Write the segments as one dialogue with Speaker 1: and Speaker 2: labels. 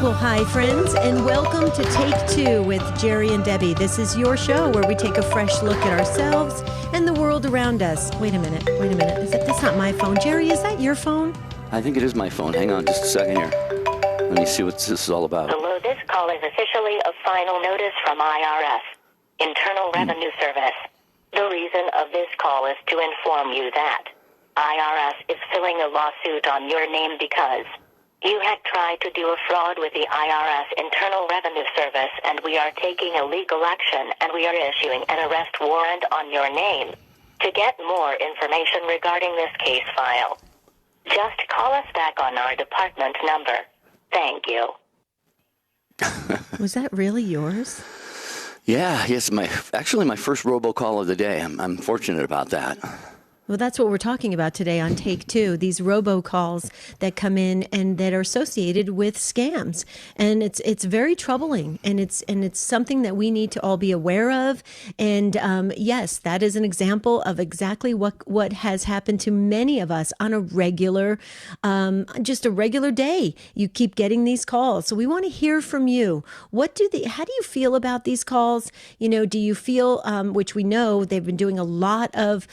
Speaker 1: Well, hi, friends, and welcome to Take Two with Jerry and Debbie. This is your show where we take a fresh look at ourselves and the world around us. Wait a minute. That's not my phone. Jerry, is that your phone?
Speaker 2: I think it is my phone. Hang on just a second here. Let me see what this is all about.
Speaker 3: Hello, this call is officially a final notice from IRS, Internal Revenue Service. The reason of this call is to inform you that IRS is filing a lawsuit on your name because you had tried to do a fraud with the IRS Internal Revenue Service, and we are taking a legal action, and we are issuing an arrest warrant on your name. To get more information regarding this case file, just call us back on our department number. Thank you.
Speaker 1: Was that really yours?
Speaker 2: Yeah, yes, my first robocall of the day. I'm fortunate about that.
Speaker 1: Well, that's what we're talking about today on Take Two, these robocalls that come in and that are associated with scams. And it's very troubling, and it's something that we need to all be aware of. And yes, that is an example of exactly what has happened to many of us on a regular, just a regular day. You keep getting these calls. So we want to hear from you. How do you feel about these calls? You know, do you feel, which we know they've been doing a lot of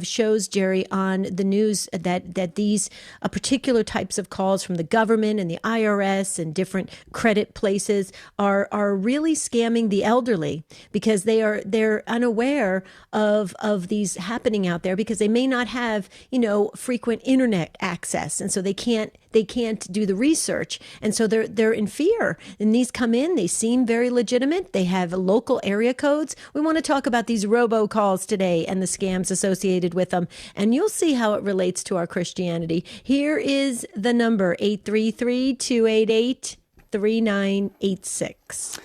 Speaker 1: shows, Jerry, on the news that these particular types of calls from the government and the IRS and different credit places are really scamming the elderly because they're unaware of these happening out there because they may not have, frequent internet access, and so they can't do the research, and so they're in fear. And these come in, they seem very legitimate. They have local area codes. We want to talk about these robocalls today and the scams associated with them, and you'll see how it relates to our Christianity. Here is the number, 833-288-3986.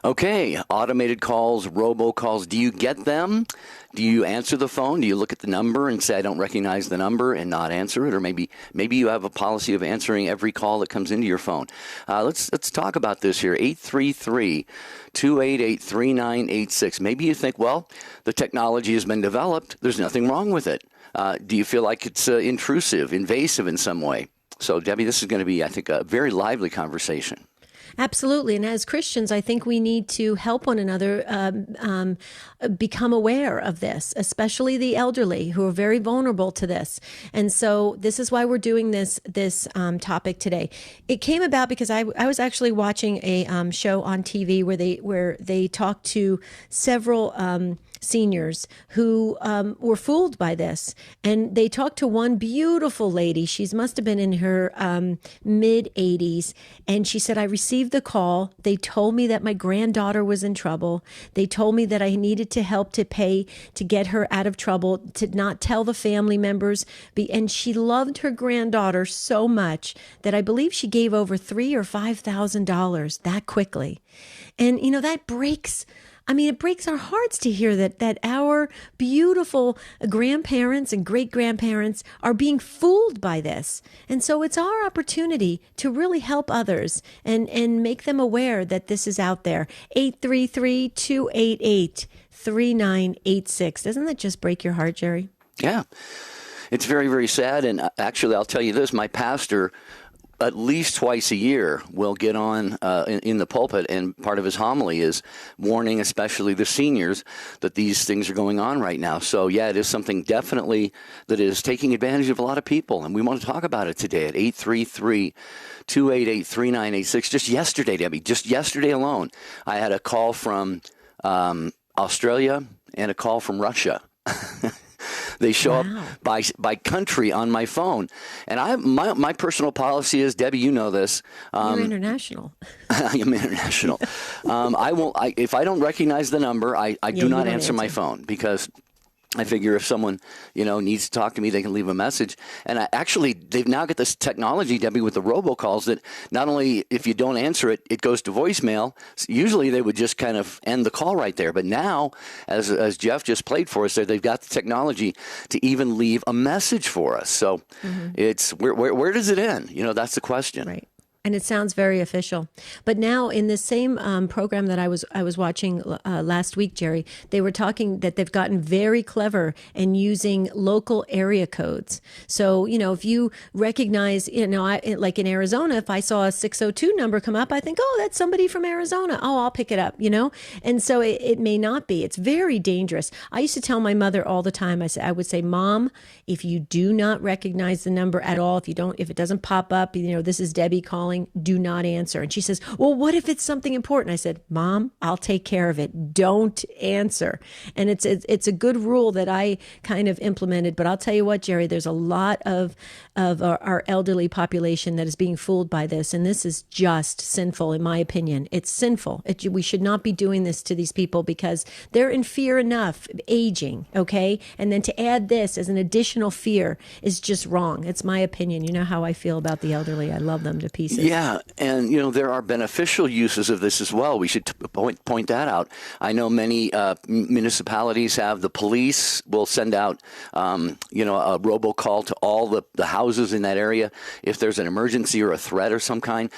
Speaker 2: Okay, automated calls, robocalls. Do you get them? Do you answer the phone? Do you look at the number and say, I don't recognize the number and not answer it? Or maybe you have a policy of answering every call that comes into your phone. Let's talk about this here. 833-288-3986. Maybe you think, well, the technology has been developed. There's nothing wrong with it. Do you feel like it's intrusive, invasive in some way? So, Debbie, this is going to be, I think, a very lively conversation.
Speaker 1: Absolutely. And as Christians, I think we need to help one another become aware of this, especially the elderly who are very vulnerable to this. And so this is why we're doing this topic today. It came about because I was actually watching a show on TV where they talked to several seniors who were fooled by this. And they talked to one beautiful lady. She must have been in her mid-80s. And she said, I received the call. They told me that my granddaughter was in trouble. They told me that I needed to help to pay to get her out of trouble, to not tell the family members. And she loved her granddaughter so much that I believe she gave over $3,000 or $5,000 that quickly. And, that breaks... it breaks our hearts to hear that our beautiful grandparents and great-grandparents are being fooled by this. And so it's our opportunity to really help others and make them aware that this is out there. 833-288-3986. Doesn't that just break your heart, Jerry?
Speaker 2: Yeah. It's very, very sad. And actually, I'll tell you this, my pastor at least twice a year will get on in the pulpit, and part of his homily is warning especially the seniors that these things are going on right now. So, yeah, it is something definitely that is taking advantage of a lot of people, and we want to talk about it today at 833-288-3986. Just yesterday, Debbie, just yesterday alone, I had a call from Australia and a call from Russia. They show up by country on my phone. And my personal policy is, Debbie, you know this.
Speaker 1: You're international.
Speaker 2: I am international. If I don't recognize the number, I do not answer my phone because I figure if someone, needs to talk to me, they can leave a message. And they've now got this technology, Debbie, with the robocalls that not only if you don't answer it, it goes to voicemail. Usually they would just kind of end the call right there. But now, as Jeff just played for us, they've got the technology to even leave a message for us. So it's where does it end? That's the question.
Speaker 1: Right. And it sounds very official. But now in this same program that I was watching last week, Jerry, they were talking that they've gotten very clever in using local area codes. So, if you recognize, like in Arizona, if I saw a 602 number come up, I think, oh, that's somebody from Arizona. Oh, I'll pick it up, And so it may not be. It's very dangerous. I used to tell my mother all the time, I would say, Mom, if you do not recognize the number at all, if it doesn't pop up, this is Debbie calling, do not answer. And she says, well, what if it's something important? I said, Mom, I'll take care of it. Don't answer. And it's a good rule that I kind of implemented. But I'll tell you what, Jerry, there's a lot of our elderly population that is being fooled by this. And this is just sinful, in my opinion. It's sinful. We should not be doing this to these people because they're in fear enough, aging, okay? And then to add this as an additional fear is just wrong. It's my opinion. You know how I feel about the elderly. I love them to pieces.
Speaker 2: Yeah, and there are beneficial uses of this as well. We should point that out. I know many municipalities have the police will send out a robocall to all the houses in that area if there's an emergency or a threat or some kind.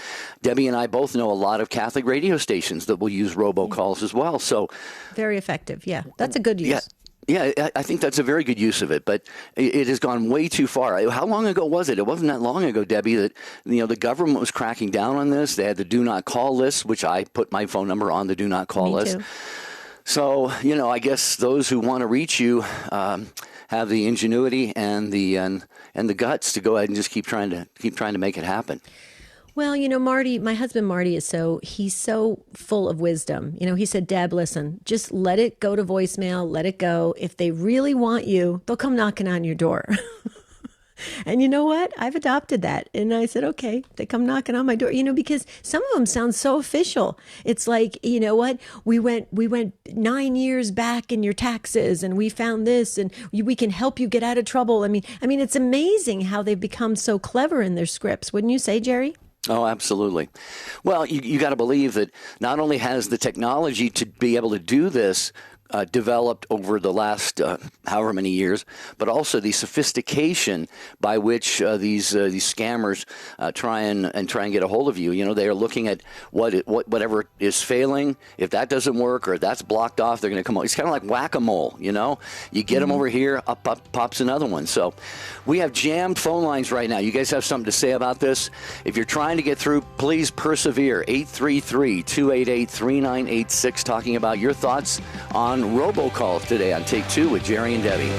Speaker 2: Debbie and I both know a lot of Catholic radio stations that will use robocalls as well. So
Speaker 1: very effective. Yeah, that's a good use.
Speaker 2: Yeah. Yeah, I think that's a very good use of it, but it has gone way too far. How long ago was it? It wasn't that long ago, Debbie, that the government was cracking down on this. They had the do not call list, which I put my phone number on the do not call list.
Speaker 1: Too.
Speaker 2: So, I guess those who want to reach you have the ingenuity and the guts to go ahead and just keep trying to make it happen.
Speaker 1: Well, Marty, my husband Marty he's so full of wisdom. He said, Deb, listen, just let it go to voicemail, let it go. If they really want you, they'll come knocking on your door. And you know what? I've adopted that. And I said, okay, they come knocking on my door, because some of them sound so official. It's like, you know what? We went 9 years back in your taxes and we found this and we can help you get out of trouble. I mean, it's amazing how they've become so clever in their scripts. Wouldn't you say, Jerry?
Speaker 2: Oh, absolutely. Well, you got to believe that not only has the technology to be able to do this developed over the last however many years, but also the sophistication by which these scammers try and get a hold of you. They are looking at whatever is failing. If that doesn't work or if that's blocked off, they're going to come. It's kind of like whack-a-mole. You get them over here, up pops another one. So we have jammed phone lines right now. You guys have something to say about this? If you're trying to get through, please persevere. 833-288-3986. Talking about your thoughts on robocalls today on Take Two with Jerry and Debbie.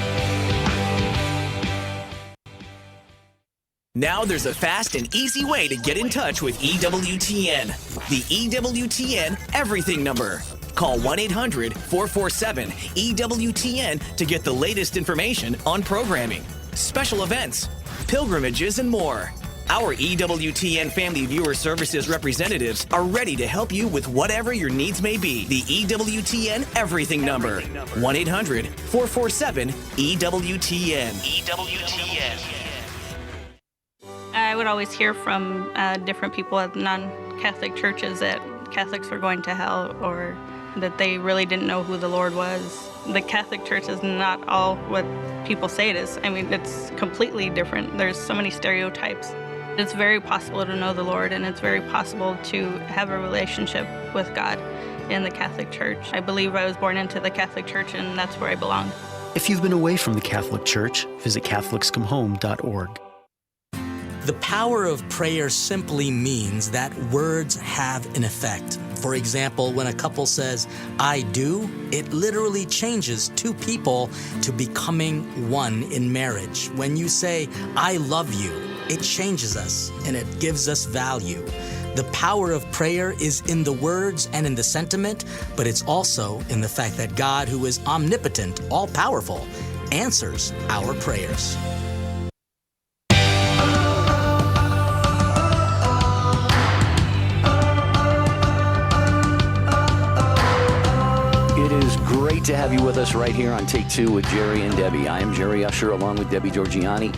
Speaker 4: Now there's a fast and easy way to get in touch with EWTN. The EWTN Everything number. Call 1-800-447-EWTN to get the latest information on programming, special events, pilgrimages, and more. Our EWTN Family Viewer Services representatives are ready to help you with whatever your needs may be. The EWTN Everything number. 1-800-447-EWTN. EWTN.
Speaker 5: I would always hear from different people at non-Catholic churches that Catholics were going to hell or that they really didn't know who the Lord was. The Catholic Church is not all what people say it is. I mean, it's completely different. There's so many stereotypes. It's very possible to know the Lord, and it's very possible to have a relationship with God in the Catholic Church. I believe I was born into the Catholic Church, and that's where I belong.
Speaker 6: If you've been away from the Catholic Church, visit CatholicsComeHome.org.
Speaker 7: The power of prayer simply means that words have an effect. For example, when a couple says, I do, it literally changes two people to becoming one in marriage. When you say, I love you, it changes us and it gives us value. The power of prayer is in the words and in the sentiment, but it's also in the fact that God, who is omnipotent, all-powerful, answers our prayers.
Speaker 2: Great to have you with us right here on Take Two with Jerry and Debbie. I am Jerry Usher along with Debbie Georgiani.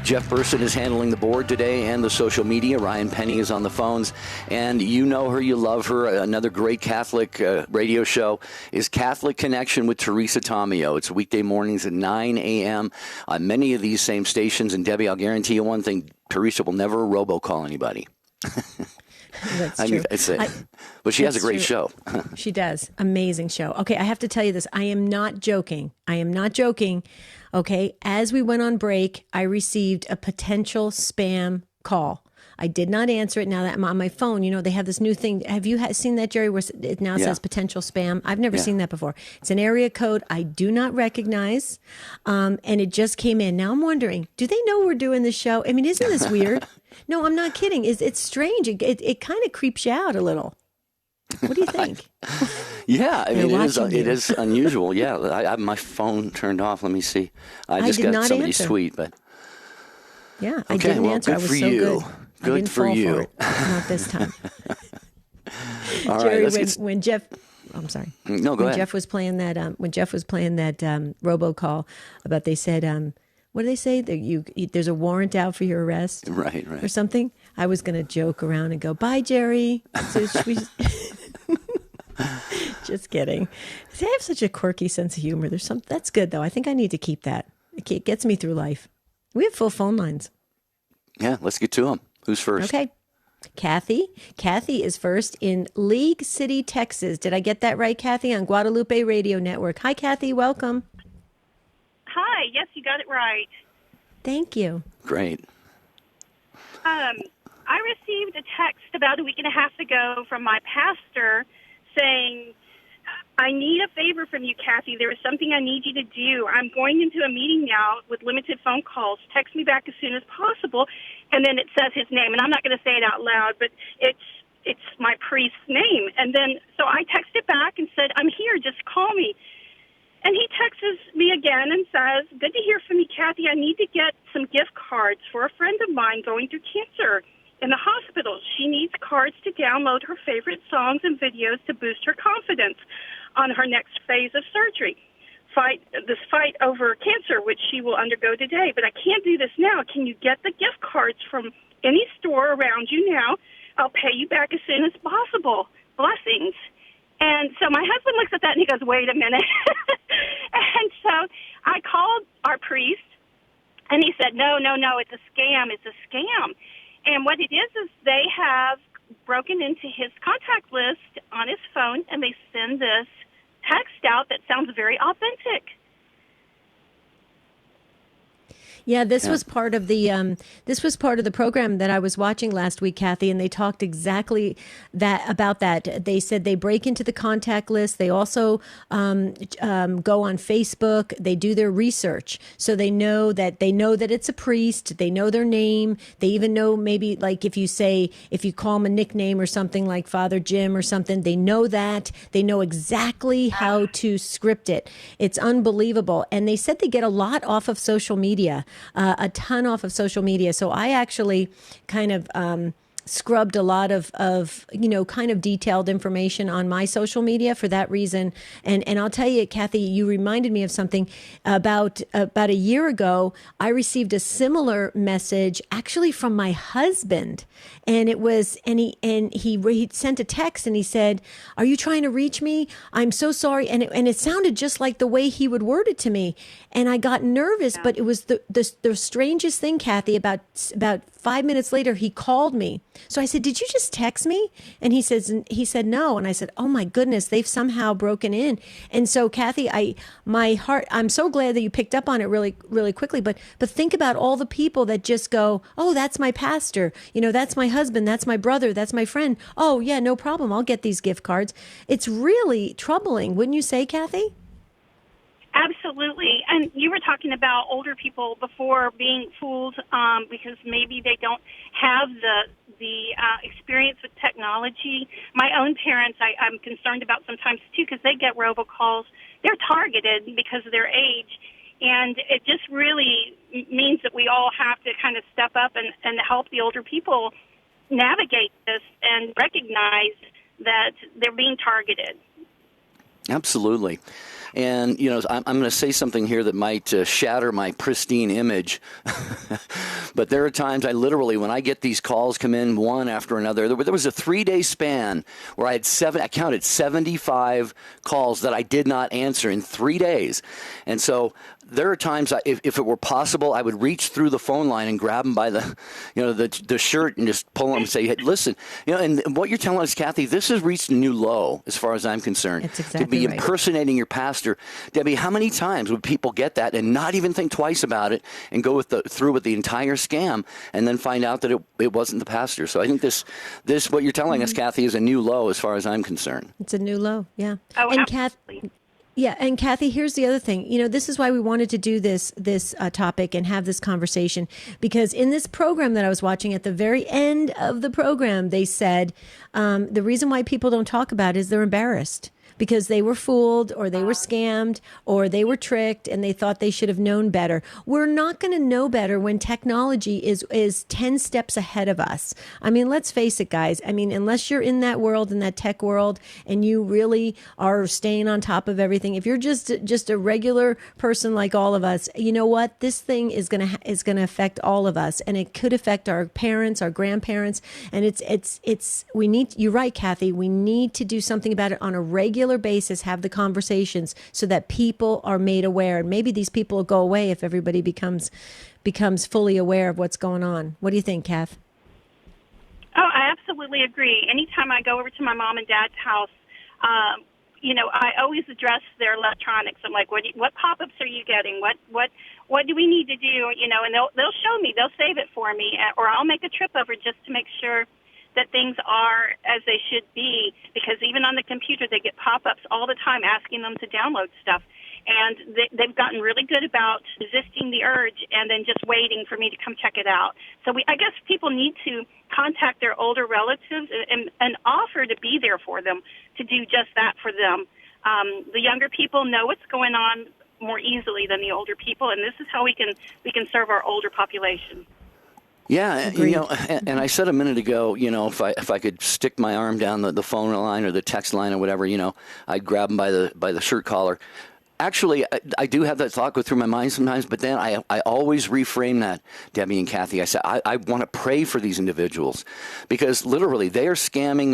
Speaker 2: Jeff Burson is handling the board today and the social media. Ryan Penny is on the phones. And you know her, you love her. Another great Catholic radio show is Catholic Connection with Teresa Tomeo. It's weekday mornings at 9 a.m. on many of these same stations. And Debbie, I'll guarantee you one thing, Teresa will never robocall anybody.
Speaker 1: That's true.
Speaker 2: But she has a great
Speaker 1: true.
Speaker 2: show.
Speaker 1: She does. Amazing show. Okay, I have to tell you this. I am not joking. Okay, as we went on break, I received a potential spam call. I did not answer it. Now that I'm on my phone, they have this new thing. Have you seen that, Jerry, where it now says potential spam? I've never seen that before. It's an area code I do not recognize, and it just came in. Now I'm wondering, do they know we're doing this show? I mean, isn't this weird? No, I'm not kidding. It's strange. It kind of creeps you out a little. What do you think?
Speaker 2: Yeah, I mean, it is unusual. Yeah, I have my phone turned off. Let me see. I just got somebody's tweet, but
Speaker 1: yeah, I didn't answer. I was so good.
Speaker 2: Good for you.
Speaker 1: For it. Not this time.
Speaker 2: All
Speaker 1: Jerry,
Speaker 2: right,
Speaker 1: when Jeff, I'm sorry.
Speaker 2: No, go ahead.
Speaker 1: Jeff was playing that. When Jeff was playing that robocall about, they said, what do they say? That there's a warrant out for your arrest,
Speaker 2: right,
Speaker 1: or something. I was going to joke around and go, "Bye, Jerry." So just kidding. See, I have such a quirky sense of humor. That's good though. I think I need to keep that. It gets me through life. We have full phone lines.
Speaker 2: Yeah, let's get to them. Who's first?
Speaker 1: Okay. Kathy. Kathy is first in League City, Texas. Did I get that right, Kathy? On Guadalupe Radio Network. Hi, Kathy. Welcome.
Speaker 8: Hi. Yes, you got it right.
Speaker 1: Thank you.
Speaker 2: Great.
Speaker 8: I received a text about a week and a half ago from my pastor saying, "I need a favor from you, Kathy. There is something I need you to do. I'm going into a meeting now with limited phone calls. Text me back as soon as possible." And then it says his name, and I'm not going to say it out loud, but it's my priest's name. And then so I texted back and said, "I'm here. Just call me." And he texts me again and says, "Good to hear from you, Kathy. I need to get some gift cards for a friend of mine going through cancer in the hospital. She needs cards to download her favorite songs and videos to boost her confidence on her next phase of surgery. This fight over cancer, which she will undergo today. But I can't do this now. Can you get the gift cards from any store around you now? I'll pay you back as soon as possible. Blessings." And so my husband looks at that and he goes, "Wait a minute." And so I called our priest and he said, no, it's a scam. It's a scam. And what it is they have broken into his contact list on his phone and they send this text out that sounds very authentic.
Speaker 1: Yeah, this was part of the program that I was watching last week, Kathy, and they talked exactly about that. They said they break into the contact list. They also go on Facebook. They do their research, so they know that it's a priest. They know their name. They even know, maybe like if you call them a nickname or something like Father Jim or something, they know that. They know exactly how to script it. It's unbelievable. And they said they get a lot off of social media. A ton off of social media. So I actually kind of scrubbed a lot of kind of detailed information on my social media for that reason. And I'll tell you, Kathy, you reminded me of something. About a year ago, I received a similar message actually from my husband. And it was, he sent a text and he said, "Are you trying to reach me? I'm so sorry." And it sounded just like the way he would word it to me. And I got nervous, but it was the strangest thing, Kathy. About 5 minutes later, he called me. So I said, "Did you just text me?" And he said, "No." And I said, "Oh my goodness, they've somehow broken in." And so, Kathy, I'm so glad that you picked up on it really, really quickly. But think about all the people that just go, "Oh, that's my pastor. That's my husband. That's my brother. That's my friend. Oh yeah, no problem. I'll get these gift cards." It's really troubling, wouldn't you say, Kathy?
Speaker 8: Absolutely. And you were talking about older people before being fooled because maybe they don't have the experience with technology. My own parents, I'm concerned about sometimes, too, because they get robocalls. They're targeted because of their age. And it just really means that we all have to kind of step up and help the older people navigate this and recognize that they're being targeted.
Speaker 2: Absolutely. And, I'm going to say something here that might shatter my pristine image. But there are times when I get these calls come in one after another, there was a 3-day span where I counted 75 calls that I did not answer in 3 days. And so there are times, if it were possible, I would reach through the phone line and grab them by the shirt and just pull them and say, hey, listen, and what you're telling us, Kathy, this has reached a new low as far as I'm concerned.
Speaker 1: That's exactly
Speaker 2: to be
Speaker 1: right.
Speaker 2: Impersonating your pastor. Debbie, how many times would people get that and not even think twice about it and go through with the entire scam and then find out that it wasn't the pastor? So I think this what you're telling us, Kathy, is a new low as far as I'm concerned.
Speaker 1: It's a new low, yeah.
Speaker 8: Oh,
Speaker 1: and
Speaker 8: absolutely.
Speaker 1: Kathy, here's the other thing. This is why we wanted to do this topic and have this conversation, because in this program that I was watching, at the very end of the program, they said the reason why people don't talk about it is they're embarrassed, because they were fooled or they were scammed or they were tricked and they thought they should have known better. We're not going to know better when technology is 10 steps ahead of us. I mean, let's face it, guys. I mean, unless you're in that world, in that tech world, and you really are staying on top of everything, if you're just a regular person like all of us, you know what? This thing is going to affect all of us, and it could affect our parents, our grandparents, and you're right, Kathy, we need to do something about it on a regular basis, have the conversations so that people are made aware. And maybe these people will go away if everybody becomes fully aware of what's going on. What do you think, Kath?
Speaker 8: Oh, I absolutely agree. Anytime I go over to my mom and dad's house, I always address their electronics. I'm like, what pop-ups are you getting? What do we need to do? And they'll show me, they'll save it for me, or I'll make a trip over just to make sure that things are as they should be, because even on the computer they get pop-ups all the time asking them to download stuff, and they've gotten really good about resisting the urge and then just waiting for me to come check it out. So I guess people need to contact their older relatives and offer to be there for them, to do just that for them. The younger people know what's going on more easily than the older people, and this is how we can serve our older population.
Speaker 2: Yeah,
Speaker 1: Agreed.
Speaker 2: And I said a minute ago, if I could stick my arm down the phone line or the text line or whatever, I'd grab them by the shirt collar. Actually, I do have that thought go through my mind sometimes, but then I always reframe that, Debbie and Kathy. I say I want to pray for these individuals, because literally they are scamming.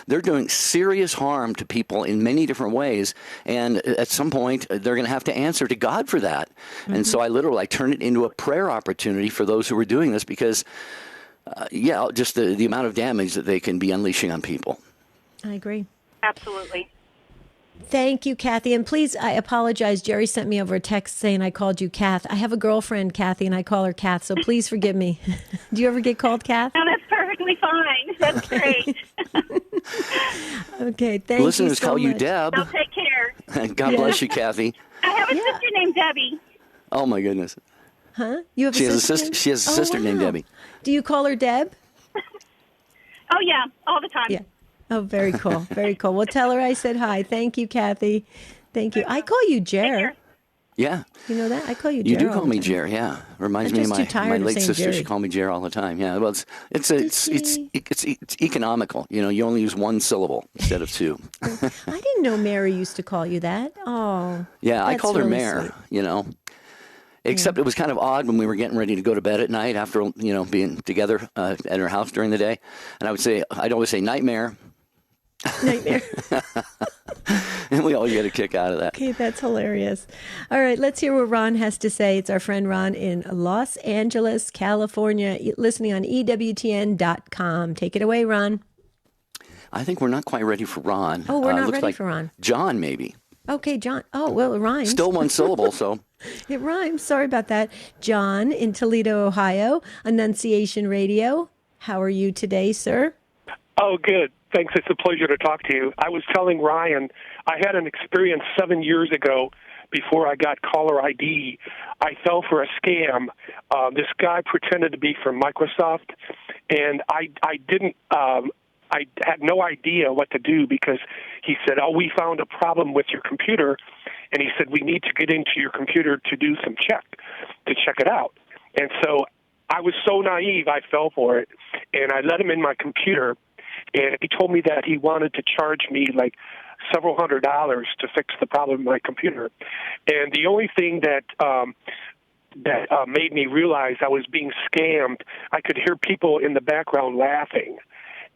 Speaker 2: They're doing serious harm to people in many different ways, and at some point they're going to have to answer to God for that. Mm-hmm. And so I turn it into a prayer opportunity for those who are doing this, because just the amount of damage that they can be unleashing on people.
Speaker 1: I agree.
Speaker 8: Absolutely.
Speaker 1: Thank you, Kathy. And please, I apologize. Jerry sent me over a text saying I called you Kath. I have a girlfriend, Kathy, and I call her Kath, so please forgive me. Do you ever get called Kath?
Speaker 8: No, that's perfectly fine. That's great.
Speaker 1: Okay, thank you
Speaker 2: Listeners
Speaker 1: so
Speaker 2: call
Speaker 1: much.
Speaker 2: you Deb.
Speaker 8: Well, take care.
Speaker 2: God bless you, Kathy.
Speaker 8: I have a sister named Debbie.
Speaker 2: Oh, my goodness.
Speaker 1: Huh? You have
Speaker 2: She
Speaker 1: a
Speaker 2: has
Speaker 1: sister?
Speaker 2: She has a sister named
Speaker 1: wow.
Speaker 2: Debbie.
Speaker 1: Do you call her Deb?
Speaker 8: Oh, yeah, all the time.
Speaker 1: Yeah. Oh, very cool. Very cool. Well, tell her I said hi. Thank you, Kathy. Thank you. I call you Jer.
Speaker 2: Yeah.
Speaker 1: You know that? I call you Jer.
Speaker 2: You do
Speaker 1: all
Speaker 2: call
Speaker 1: the
Speaker 2: me
Speaker 1: time.
Speaker 2: Jer, yeah. Reminds
Speaker 1: I'm
Speaker 2: me of
Speaker 1: just too
Speaker 2: my
Speaker 1: tired of
Speaker 2: late
Speaker 1: saying
Speaker 2: sister.
Speaker 1: Jerry.
Speaker 2: She called me Jer all the time. Yeah. Well, it's economical. You only use one syllable instead of two.
Speaker 1: I didn't know Mary used to call you that. Oh.
Speaker 2: Yeah, I
Speaker 1: that's
Speaker 2: called her
Speaker 1: really
Speaker 2: Mare,
Speaker 1: sweet.
Speaker 2: Except it was kind of odd when we were getting ready to go to bed at night after, being together at her house during the day. And I'd always say, nightmare.
Speaker 1: Nightmare.
Speaker 2: And we all get a kick out of that.
Speaker 1: Okay, that's hilarious. All right, let's hear what Ron has to say. It's our friend Ron in Los Angeles, California, listening on EWTN.com. Take it away, Ron.
Speaker 2: I think we're not quite ready for Ron.
Speaker 1: Oh, we're not
Speaker 2: looks
Speaker 1: ready
Speaker 2: like
Speaker 1: for Ron.
Speaker 2: John, maybe.
Speaker 1: Okay, John. Oh, well, it rhymes.
Speaker 2: Still one syllable, so.
Speaker 1: It rhymes. Sorry about that. John in Toledo, Ohio, Annunciation Radio. How are you today, sir?
Speaker 9: Oh, good. Thanks. It's a pleasure to talk to you. I was telling Ryan, I had an experience 7 years ago before I got caller ID. I fell for a scam. This guy pretended to be from Microsoft, and I had no idea what to do, because he said, oh, we found a problem with your computer, and he said, we need to get into your computer to do some check it out. And so I was so naive, I fell for it, and I let him in my computer. And he told me that he wanted to charge me like several $100s to fix the problem with my computer. And the only thing that made me realize I was being scammed, I could hear people in the background laughing.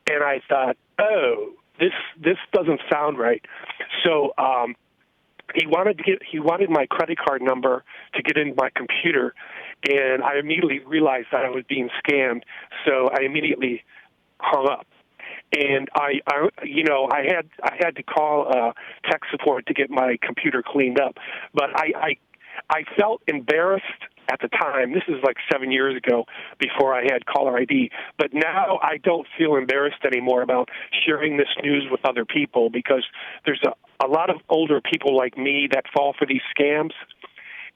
Speaker 9: And I thought, oh, this doesn't sound right. So he wanted my credit card number to get into my computer, and I immediately realized that I was being scammed. So I immediately hung up. And I had to call tech support to get my computer cleaned up. But I felt embarrassed at the time. This is like 7 years ago before I had caller ID. But now I don't feel embarrassed anymore about sharing this news with other people, because there's a lot of older people like me that fall for these scams.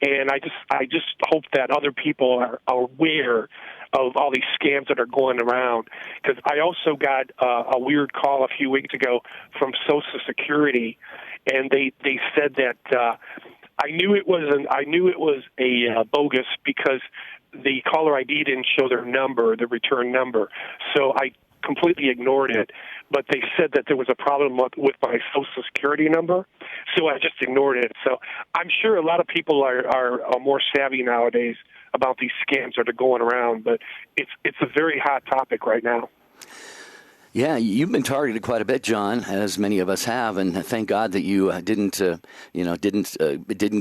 Speaker 9: And I just hope that other people are aware of all these scams that are going around. Because I also got a weird call a few weeks ago from Social Security, and they said that I knew it was a bogus, because the caller ID didn't show their number, the return number. So I completely ignored it. But they said that there was a problem with my Social Security number, so I just ignored it. So I'm sure a lot of people are more savvy nowadays about these scams that are going around, but it's a very hot topic right now.
Speaker 2: Yeah, you've been targeted quite a bit, John, as many of us have, and thank God that you didn't go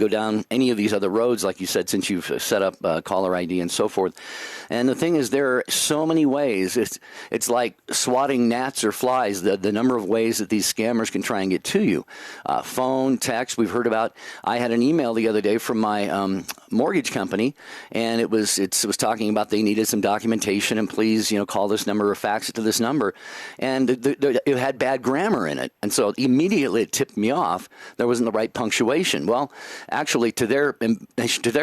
Speaker 2: down any of these other roads, like you said, since you've set up caller ID and so forth. And the thing is, there are so many ways. It's like swatting gnats or flies. The number of ways that these scammers can try and get to you. Phone, text. We've heard about. I had an email the other day from my mortgage company, and it was talking about they needed some documentation, and please call this number or fax it to this number. And it had bad grammar in it. And so immediately it tipped me off. There wasn't the right punctuation. Well, actually, to their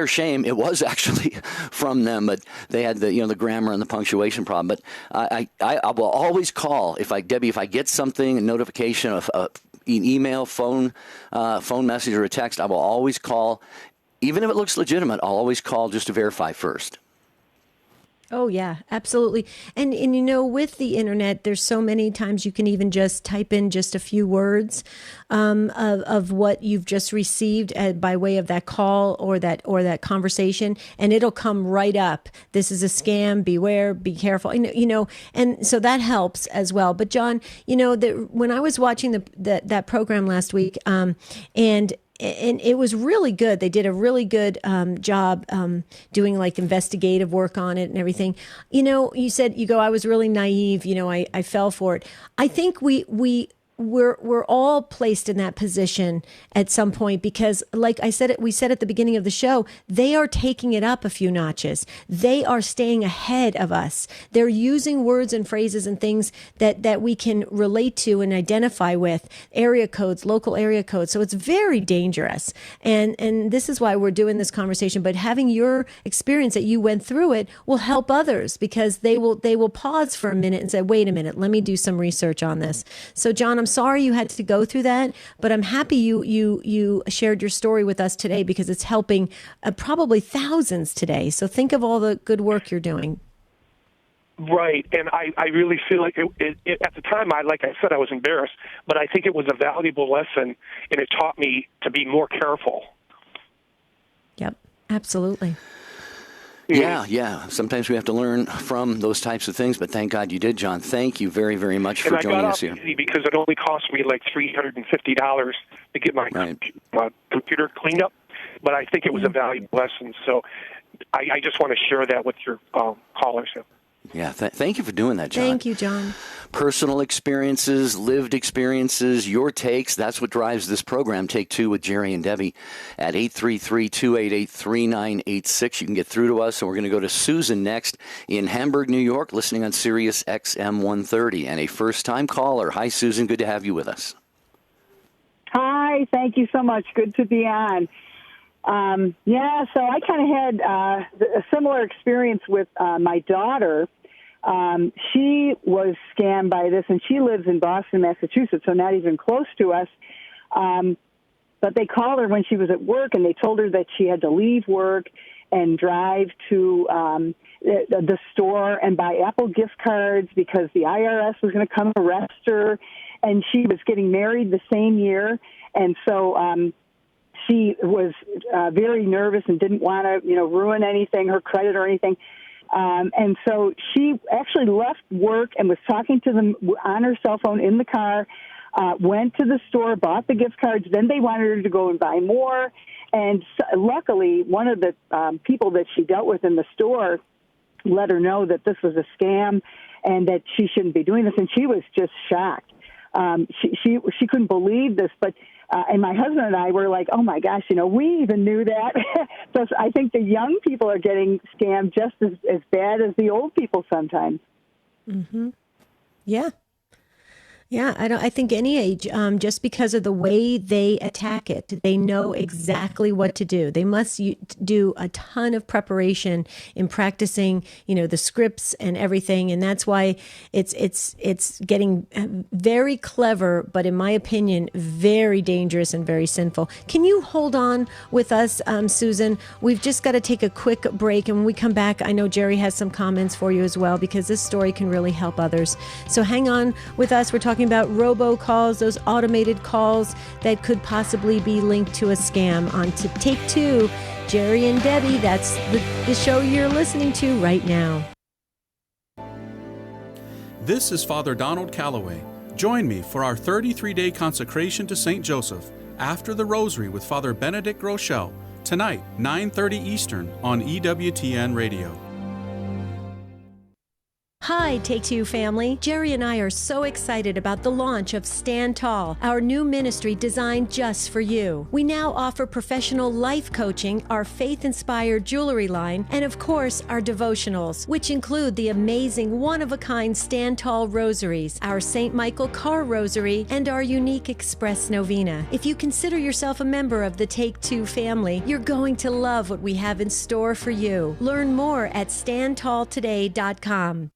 Speaker 2: shame, it was actually from them, but they had the grammar and the punctuation problem. But I will always call if I get something, a notification of an email, phone message, or a text, I will always call. Even if it looks legitimate, I'll always call just to verify first.
Speaker 1: Oh, yeah, absolutely. And with the internet, there's so many times you can even just type in just a few words of what you've just received by way of that call or that conversation, and it'll come right up. This is a scam. Beware. Be careful. And so that helps as well. But John, when I was watching that program last week, and it was really good. They did a really good job doing like investigative work on it and everything. You said, I was really naive. I fell for it. I think we're all placed in that position at some point, because like we said at the beginning of the show, they are taking it up a few notches. They are staying ahead of us. They're using words and phrases and things that we can relate to and identify with, area codes, local area codes. So it's very dangerous. And this is why we're doing this conversation. But having your experience that you went through it will help others, because they will pause for a minute and say, wait a minute, let me do some research on this. So John, I'm sorry you had to go through that, but I'm happy you shared your story with us today, because it's helping probably thousands today. So think of all the good work you're doing.
Speaker 9: Right, and I really feel like it, at the time, like I said, I was embarrassed, but I think it was a valuable lesson, and it taught me to be more careful.
Speaker 1: Yep, absolutely.
Speaker 2: Yeah. Sometimes we have to learn from those types of things, but thank God you did, John. Thank you very, very much for joining us here.
Speaker 9: Because it only cost me like $350 to get my computer cleaned up, but I think it was a valuable lesson. So I just want to share that with your callers.
Speaker 2: Yeah, thank you for doing that, John.
Speaker 1: Thank you, John. Personal
Speaker 2: experiences, lived experiences, your takes, that's what drives this program, Take Two with Jerry and Debbie, at 833-288-3986. You can get through to us, and we're going to go to Susan next in Hamburg, New York, listening on Sirius XM 130, and a first-time caller. Hi, Susan. Good to have you with us.
Speaker 10: Hi. Thank you so much. Good to be on. So I kind of had a similar experience with my daughter. She was scammed by this, and she lives in Boston, Massachusetts, so not even close to us. But they called her when she was at work, and they told her that she had to leave work and drive to the store and buy Apple gift cards because the IRS was going to come arrest her. and she was getting married the same year, and so she was very nervous and didn't want to, ruin anything, her credit or anything. And so she actually left work and was talking to them on her cell phone in the car, went to the store, bought the gift cards. Then they wanted her to go and buy more. And luckily, one of the people that she dealt with in the store let her know that this was a scam and that she shouldn't be doing this. And she was just shocked. She couldn't believe this, but and my husband and I were like, oh my gosh, we even knew that. So I think the young people are getting scammed just as bad as the old people sometimes.
Speaker 1: Mm-hmm. Yeah. Yeah, I think any age, just because of the way they attack it, they know exactly what to do. They must do a ton of preparation in practicing, the scripts and everything, and that's why it's getting very clever, but in my opinion, very dangerous and very sinful. Can you hold on with us, Susan? We've just got to take a quick break, and when we come back, I know Jerry has some comments for you as well, because this story can really help others. So hang on with us. We're talking about robocalls, those automated calls that could possibly be linked to a scam. On to Take Two, Jerry and Debbie. That's the show you're listening to right now.
Speaker 11: This is Father Donald Calloway. Join me for our 33-day consecration to St. Joseph after the Rosary with Father Benedict Rochelle, tonight, 9:30 Eastern on EWTN Radio.
Speaker 1: Hi, Take Two family. Jerry and I are so excited about the launch of Stand Tall, our new ministry designed just for you. We now offer professional life coaching, our faith-inspired jewelry line, and of course, our devotionals, which include the amazing one-of-a-kind Stand Tall rosaries, our St. Michael Car Rosary, and our unique Express Novena. If you consider yourself a member of the Take Two family, you're going to love what we have in store for you. Learn more at standtalltoday.com.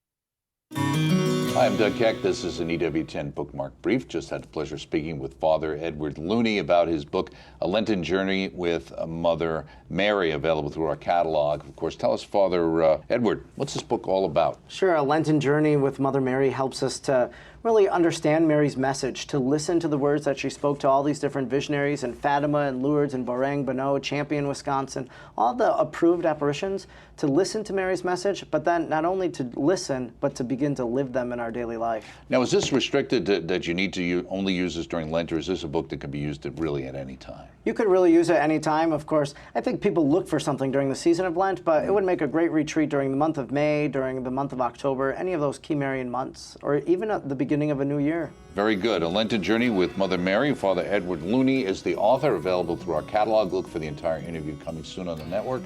Speaker 12: Hi, I'm Doug Keck. This is an EWTN Bookmark Brief. Just had the pleasure of speaking with Father Edward Looney about his book, A Lenten Journey with Mother Mary, available through our catalog. Of course, tell us, Father Edward, what's this book all about?
Speaker 13: Sure. A Lenten Journey with Mother Mary helps us to really understand Mary's message, to listen to the words that she spoke to all these different visionaries in Fatima and Lourdes and Borang, Bonneau, Champion, Wisconsin, all the approved apparitions, to listen to Mary's message, but then not only to listen, but to begin to live them in our daily life.
Speaker 12: Now, is this restricted that you need to only use this during Lent, or is this a book that can be used really at any time?
Speaker 13: You could really use it any time, of course. I think people look for something during the season of Lent, but it would make a great retreat during the month of May, during the month of October, any of those key Marian months, or even at the beginning of a new year.
Speaker 12: Very good. A Lenten Journey with Mother Mary. Father Edward Looney is the author, available through our catalog. Look for the entire interview coming soon on the network.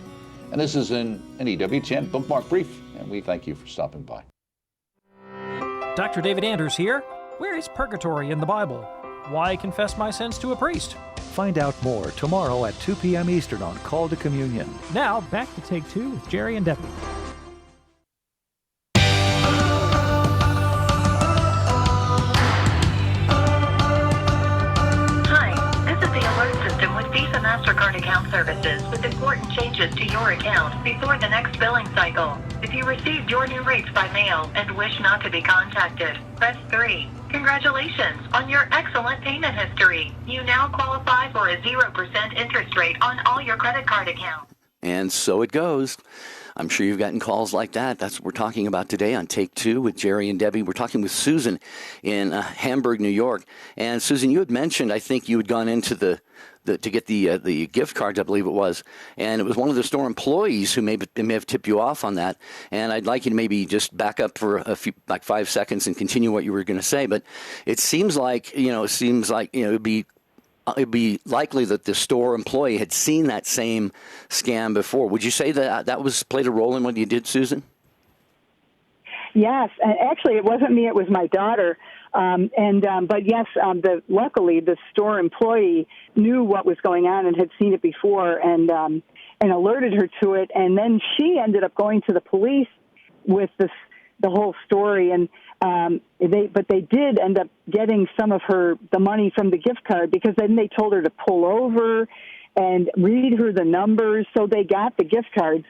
Speaker 12: And this is an EWTN Bookmark Brief, and we thank you for stopping by.
Speaker 14: Dr. David Anders here. Where is purgatory in the Bible? Why confess my sins to a priest?
Speaker 15: Find out more tomorrow at 2 p.m. Eastern on Call to Communion.
Speaker 14: Now, back to Take Two with Jerry and Debbie.
Speaker 3: With Visa MasterCard account services with important changes to your account before the next billing cycle. If you received your new rates by mail and wish not to be contacted, press 3. Congratulations on your excellent payment history. You now qualify for a 0% interest rate on all your credit card accounts.
Speaker 2: And so it goes. I'm sure you've gotten calls like that. That's what we're talking about today on Take Two with Jerry and Debbie. We're talking with Susan in Hamburg, New York. And Susan, you had mentioned, I think you had gone into the to get the gift cards, I believe it was, and it was one of the store employees who may have tipped you off on that. And I'd like you to maybe just back up for a few, like 5 seconds, and continue what you were going to say. But it seems like it'd be likely that the store employee had seen that same scam before. Would you say that was played a role in what you did, Susan?
Speaker 10: Yes, and actually, it wasn't me; it was my daughter. But yes, luckily the store employee knew what was going on and had seen it before, and alerted her to it. And then she ended up going to the police with the whole story. And they did end up getting some of the money from the gift card, because then they told her to pull over and read her the numbers. So they got the gift cards.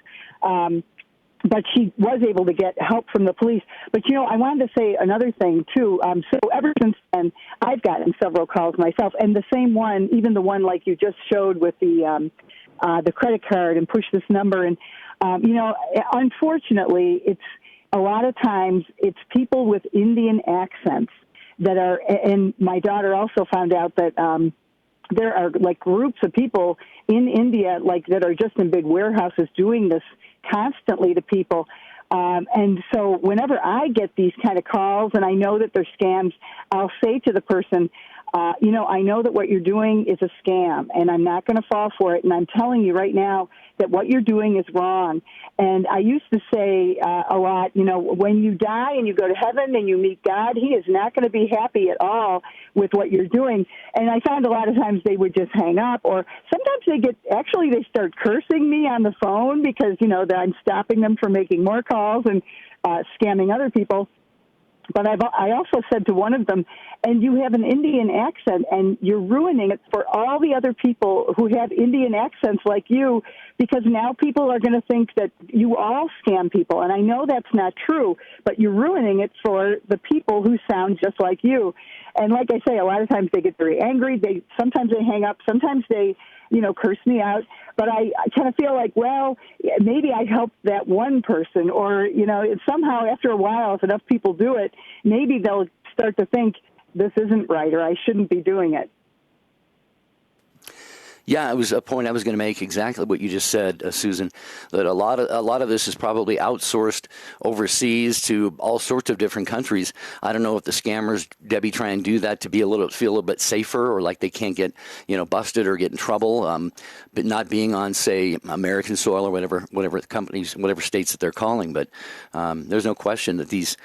Speaker 10: but she was able to get help from the police. But, I wanted to say another thing, too. So ever since then, I've gotten several calls myself, and the same one, even the one like you just showed with the credit card and push this number. And, unfortunately, it's a lot of times it's people with Indian accents that are, and my daughter also found out that there are like groups of people in India like that are just in big warehouses doing this constantly to people. And so whenever I get these kind of calls and I know that they're scams, I'll say to the person, I know that what you're doing is a scam, and I'm not going to fall for it. And I'm telling you right now that what you're doing is wrong. And I used to say a lot, when you die and you go to heaven and you meet God, he is not going to be happy at all with what you're doing. And I found a lot of times they would just hang up, or sometimes they start cursing me on the phone because, that I'm stopping them from making more calls and scamming other people. But I also said to one of them, and you have an Indian accent, and you're ruining it for all the other people who have Indian accents like you, because now people are going to think that you all scam people. And I know that's not true, but you're ruining it for the people who sound just like you. And like I say, a lot of times they get very angry. Sometimes they hang up. Sometimes they curse me out. But I kind of feel like, well, maybe I helped that one person, or, somehow after a while, if enough people do it, maybe they'll start to think this isn't right, or I shouldn't be doing it.
Speaker 2: Yeah, it was a point I was going to make, exactly what you just said, Susan, that a lot of this is probably outsourced overseas to all sorts of different countries. I don't know if the scammers, Debbie, try and do that to feel a little bit safer, or like they can't get, busted or get in trouble, but not being on, say, American soil or whatever companies, whatever states that they're calling. But there's no question that these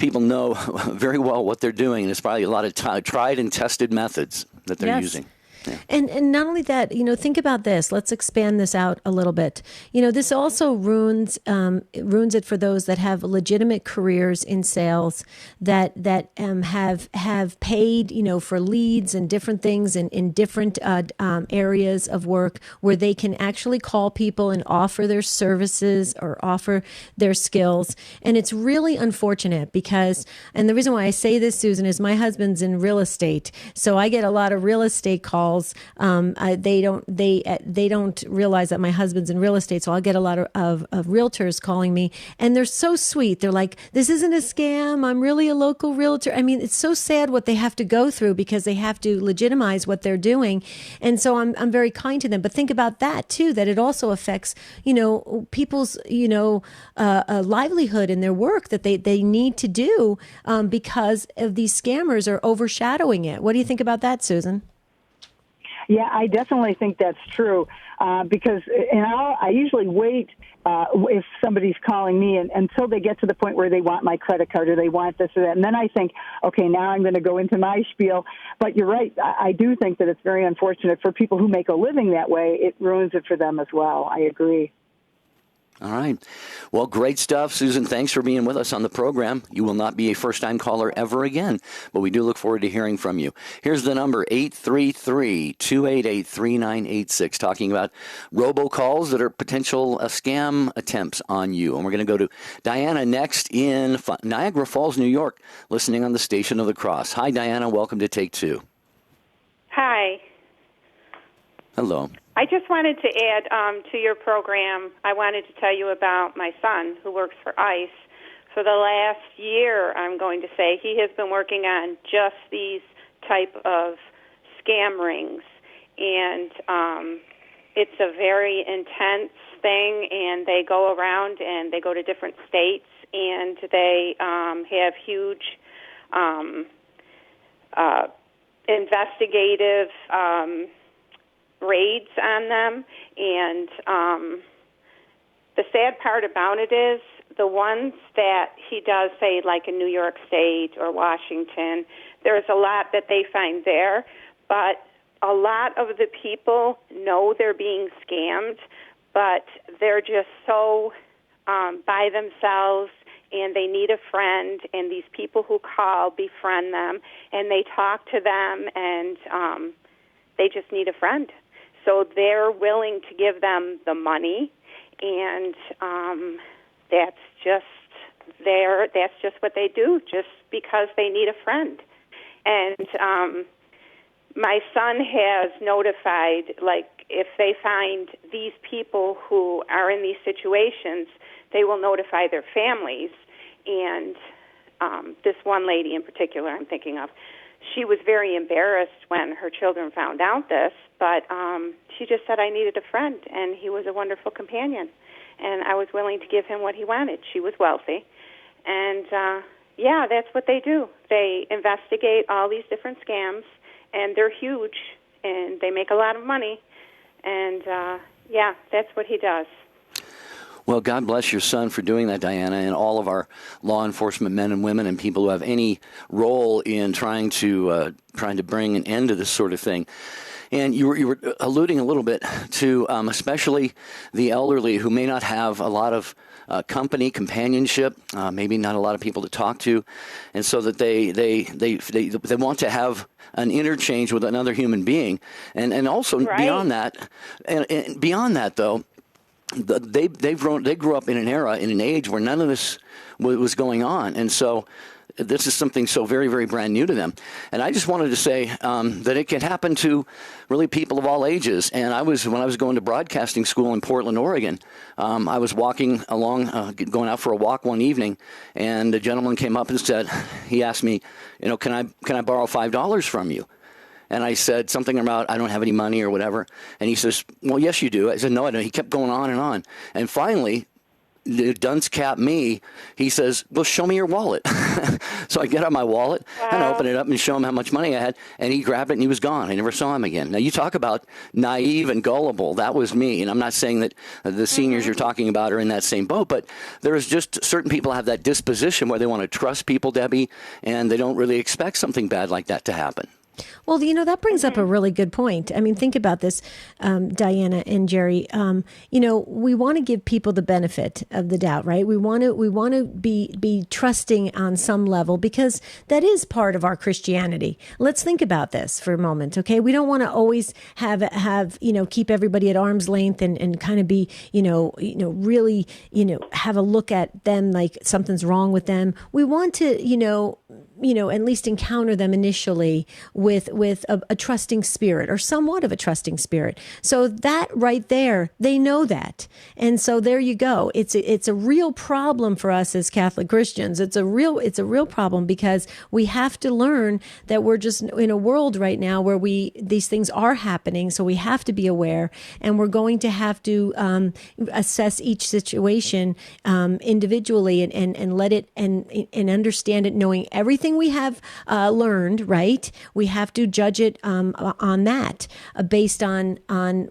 Speaker 2: people know very well what they're doing, and it's probably a lot of tried and tested methods that they're using. Yeah.
Speaker 1: And not only that, think about this. Let's expand this out a little bit. This also ruins it for those that have legitimate careers in sales that have paid, for leads and different things in different areas of work where they can actually call people and offer their services or offer their skills. And it's really unfortunate because, and the reason why I say this, Susan, is my husband's in real estate, so I get a lot of real estate calls. They don't realize that my husband's in real estate, so I'll get a lot of realtors calling me, and they're so sweet. They're like, "This isn't a scam. I'm really a local realtor." I mean, it's so sad what they have to go through because they have to legitimize what they're doing, and so I'm very kind to them. But think about that too, that it also affects people's livelihood and their work that they need to do because of these scammers are overshadowing it. What do you think about that, Susan?
Speaker 10: Yeah, I definitely think that's true because I usually wait if somebody's calling me until they get to the point where they want my credit card or they want this or that. And then I think, okay, now I'm going to go into my spiel. But you're right. I do think that it's very unfortunate for people who make a living that way. It ruins it for them as well. I agree.
Speaker 2: All right. Well, great stuff. Susan, thanks for being with us on the program. You will not be a first-time caller ever again, but we do look forward to hearing from you. Here's the number, 833-288-3986, talking about robocalls that are potential scam attempts on you. And we're going to go to Diana next in Niagara Falls, New York, listening on the Station of the Cross. Hi, Diana. Welcome to Take Two.
Speaker 16: Hi.
Speaker 2: Hello.
Speaker 16: I just wanted to add to your program, I wanted to tell you about my son who works for ICE. For the last year, I'm going to say, he has been working on just these type of scam rings. And it's a very intense thing, and they go around and they go to different states, and they have huge investigative raids on them, and the sad part about it is the ones that he does, say, like in New York State or Washington, there's a lot that they find there, but a lot of the people know they're being scammed, but they're just so by themselves, and they need a friend, and these people who call befriend them, and they talk to them, and they just need a friend. So they're willing to give them the money, and that's just what they do, just because they need a friend. And my son has notified, like, if they find these people who are in these situations, they will notify their families. And this one lady in particular I'm thinking of, she was very embarrassed when her children found out this, but she just said, I needed a friend, and he was a wonderful companion, and I was willing to give him what he wanted. She was wealthy. And, yeah, that's what they do. They investigate all these different scams, and they're huge, and they make a lot of money. And, yeah, that's what he does.
Speaker 2: Well, God bless your son for doing that, Diana, and all of our law enforcement men and women and people who have any role in trying to bring an end to this sort of thing. And you were alluding a little bit to especially the elderly who may not have a lot of companionship, maybe not a lot of people to talk to, and so that they want to have an interchange with another human being, and also beyond that, and beyond that though. They grew up in an era, in an age where none of this was going on, and so this is something so very, very brand new to them. And I just wanted to say that it can happen to really people of all ages. And when I was going to broadcasting school in Portland, Oregon, I was walking along, going out for a walk one evening, and a gentleman came up and said, he asked me, can I borrow $5 from you? And I said something about, I don't have any money or whatever. And he says, well, yes, you do. I said, no, I don't. He kept going on and on. And finally, the dunce cap me, he says, well, show me your wallet. So I get out my wallet and open it up and show him how much money I had. And he grabbed it and he was gone. I never saw him again. Now, you talk about naive and gullible. That was me. And I'm not saying that the seniors you're talking about are in that same boat, but there's just certain people have that disposition where they want to trust people, Debbie, and they don't really expect something bad like that to happen.
Speaker 1: Well, that brings up a really good point. I mean, think about this, Diana and Jerry. We want to give people the benefit of the doubt, right? We want to be trusting on some level because that is part of our Christianity. Let's think about this for a moment, okay? We don't want to always have keep everybody at arm's length and kind of be really have a look at them like something's wrong with them. We want to at least encounter them initially with a trusting spirit or somewhat of a trusting spirit. So that right there, they know that. And so there you go. It's a real problem for us as Catholic Christians. It's a real problem because we have to learn that we're just in a world right now where these things are happening. So we have to be aware, and we're going to have to assess each situation individually and let it and understand it, knowing everything we have learned, right? We have to judge it on that based on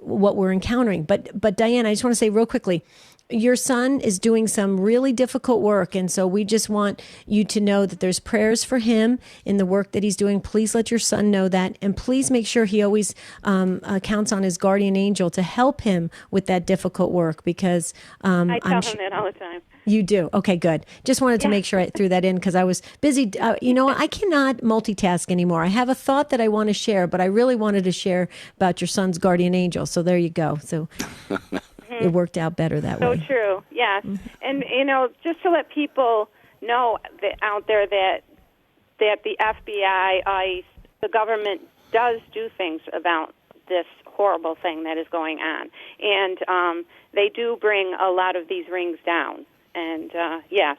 Speaker 1: what we're encountering. But Diana, I just want to say real quickly, your son is doing some really difficult work, and so we just want you to know that there's prayers for him in the work that he's doing. Please let your son know that, and please make sure he always counts on his guardian angel to help him with that difficult work, because
Speaker 16: I tell him that all the time.
Speaker 1: You do? Okay, good. Just wanted to make sure I threw that in because I was busy. I cannot multitask anymore. I have a thought that I want to share, but I really wanted to share about your son's guardian angel. So there you go. So it worked out better that way.
Speaker 16: So true, yes. And, just to let people know out there that the FBI, ICE, the government does do things about this horrible thing that is going on. And they do bring a lot of these rings down. And,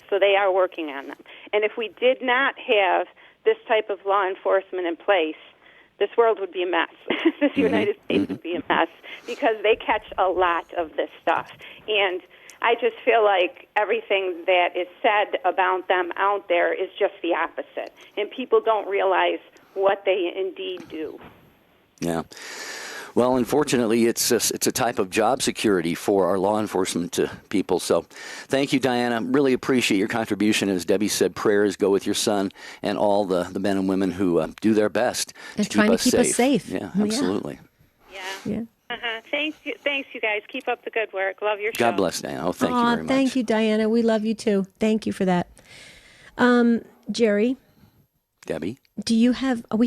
Speaker 16: so they are working on them. And if we did not have this type of law enforcement in place, this world would be a mess. This United States would be a mess because they catch a lot of this stuff. And I just feel like everything that is said about them out there is just the opposite. And people don't realize what they indeed do.
Speaker 2: Yeah. Well, unfortunately, it's a type of job security for our law enforcement people. So thank you, Diana. Really appreciate your contribution. As Debbie said, prayers go with your son and all the men and women who do their best
Speaker 1: to keep us safe.
Speaker 2: Yeah, absolutely.
Speaker 16: Yeah. Thanks, you guys. Keep up the good work. Love your show.
Speaker 2: God bless, Diana. Oh, thank you very much.
Speaker 1: Thank you, Diana. We love you, too. Thank you for that. Jerry?
Speaker 2: Debbie?
Speaker 1: We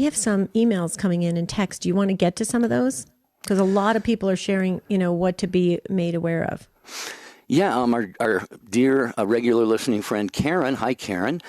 Speaker 1: have some emails coming in and text. Do you want to get to some of those? Because a lot of people are sharing, what to be made aware of.
Speaker 2: Yeah, our dear regular listening friend Karen. Hi, Karen.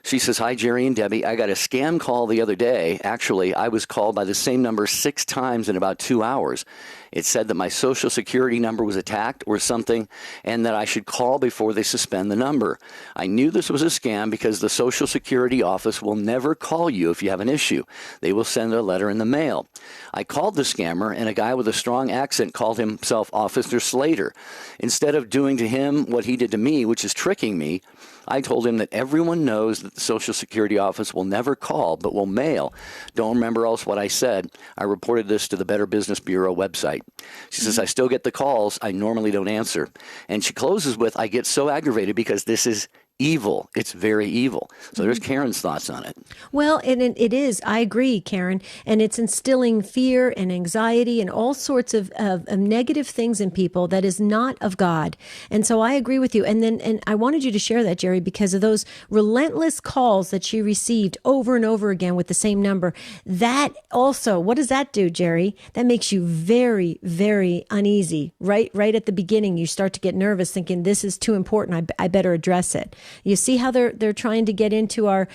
Speaker 2: She says, hi, Jerry and Debbie. I got a scam call the other day. Actually, I was called by the same number 6 times in about 2 hours. It said that my Social Security number was attacked or something, and that I should call before they suspend the number. I knew this was a scam because the Social Security office will never call you if you have an issue. They will send a letter in the mail. I called the scammer, and a guy with a strong accent called himself Officer Slater. Instead of doing to him what he did to me, which is tricking me, I told him that everyone knows that the Social Security office will never call, but will mail. Don't remember else what I said. I reported this to the Better Business Bureau website. She says, I still get the calls. I normally don't answer. And she closes with, I get so aggravated because this is evil. It's very evil. So there's Karen's thoughts on it.
Speaker 1: Well, and it is. I agree, Karen. And it's instilling fear and anxiety and all sorts of negative things in people that is not of God. And so I agree with you. And I wanted you to share that, Jerry, because of those relentless calls that she received over and over again with the same number. That also, what does that do, Jerry? That makes you very, very uneasy. Right at the beginning, you start to get nervous thinking this is too important. I better address it. You see how they're trying to get into our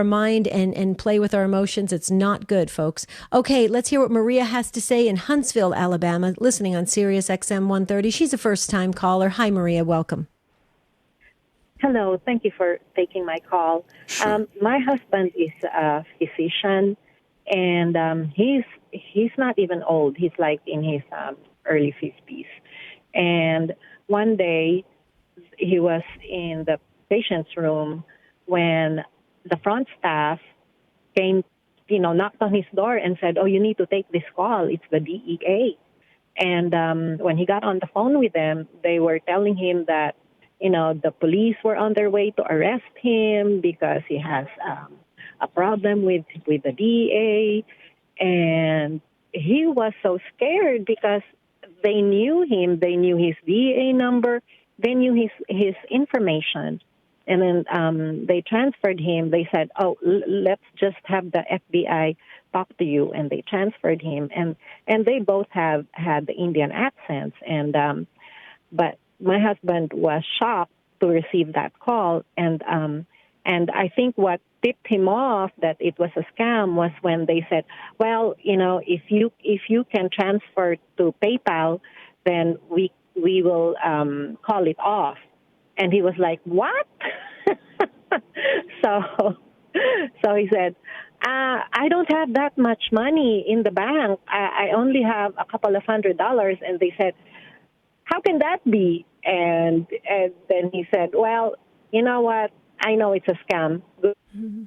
Speaker 1: mind and play with our emotions. It's not good, folks. Okay, let's hear what Maria has to say in Huntsville, Alabama, listening on Sirius XM 130. She's a first-time caller. Hi, Maria. Welcome.
Speaker 17: Hello. Thank you for taking my call.
Speaker 2: Sure.
Speaker 17: My husband is a physician, and he's not even old. He's like in his early 50s. And one day he was in the patient's room when the front staff came, knocked on his door and said, oh, you need to take this call. It's the DEA. And when he got on the phone with them, they were telling him that, the police were on their way to arrest him because he has a problem with the DEA. And he was so scared because they knew him. They knew his DEA number. They knew his information. And then they transferred him. They said, oh, let's just have the FBI talk to you. And they transferred him. And they both had the Indian accents. And but my husband was shocked to receive that call. And I think what tipped him off that it was a scam was when they said, well, if you can transfer to PayPal, then we will call it off. And he was like, what? So he said, I don't have that much money in the bank. I only have a couple of $100. And they said, how can that be? And then he said, well, you know what? I know it's a scam.
Speaker 1: Mm-hmm.